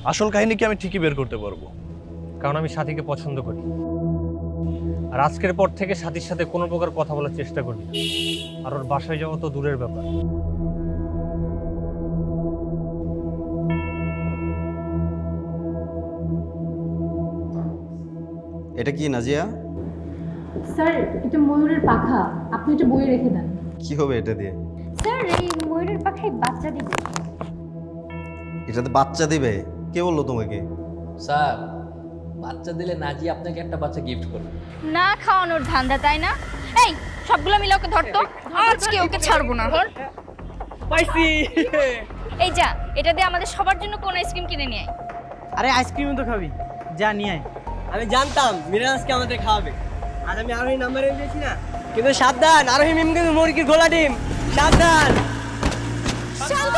আসল কাহিনী কি আমি ঠিকই বের করতে পারবো। কারণ আমি সাথীকে পছন্দ করি। আর আজকের পর থেকে সাথীর সাথে কোনো প্রকার কথা বলার চেষ্টা করি না। আর ওর বাসায় যাওয়া তো দূরের ব্যাপার। এটা কি নাজিয়া? স্যার, এটা ময়ূরের পাখা, আপনি এটা বইয়ে রেখে দেন। কি হবে এটা দিয়ে? স্যার, এই ময়ূরের পাখায় বাচ্চা দিবে। এটাতে বাচ্চা দিবে? কে বললো তোমাকে? স্যার, বাচ্চা দিলে নাজি আপনাকে একটা বাচ্চা গিফট করবে। না খাওয়ানোর ধান্দা, তাই না? এই সবগুলো মিলে ওকে ধরতো, আজকে ওকে ছাড়বো না। ধর পাইছি। এই যা, এটা দিয়ে আমাদের সবার জন্য কোন আইসক্রিম কিনে নিয়ে আয়। আরে আইসক্রিমও তো খাবি, যা নিয়ে আয়। আমি জানতাম মিরাজকে আমাদের খাওয়াবে, আর আমি আরোহী নাম্বার দিয়েছি না। কিন্তু সাবধান, আরোহী মিম কিন্তু মুরগির গোলা ডিম, সাবধান। শান্ত!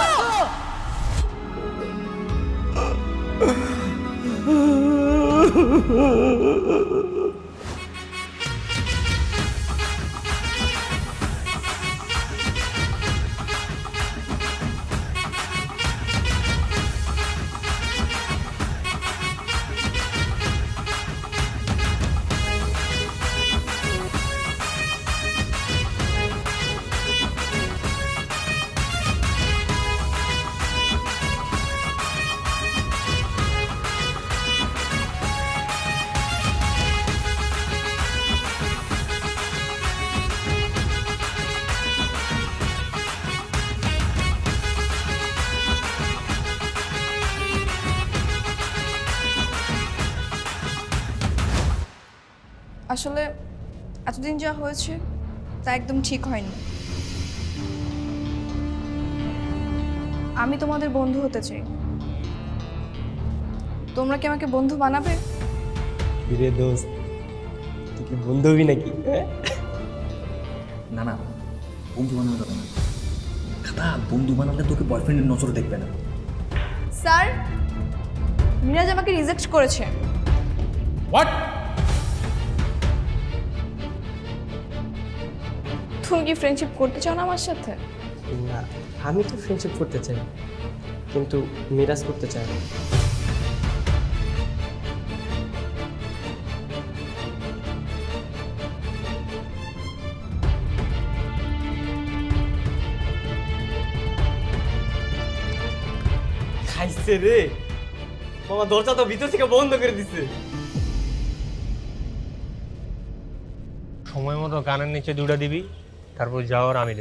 আসলে এতদিন যা হয়েছে তা একদম ঠিক হয়নি। আমি তোমাদের বন্ধু হতে চাই, তোমরা কি আমাকে বন্ধু বানাবে? রে দোস্ত, তুই কি বন্ধু হবি নাকি? না না, বন্ধু বানানো যাবে না। খাতা, বন্ধু বানালে তোকে বয়ফ্রেন্ডের নজরে দেখবে না। স্যার, মিরাজ আমাকে রিজেক্ট করেছে। হোয়াট? তুমি কি ফ্রেন্ডশিপ করতে চাও না আমার সাথে? না, আমি তো ফ্রেন্ডশিপ করতে চাই, কিন্তু মিরাজ করতে চায় না। খাইছে রে মামা, দরজা তো ভিতর থেকে বন্ধ করে দিছে। সময় মতো কানের নিচে দুটা দিবি, তারপর যাওয়ার আমি দেবো।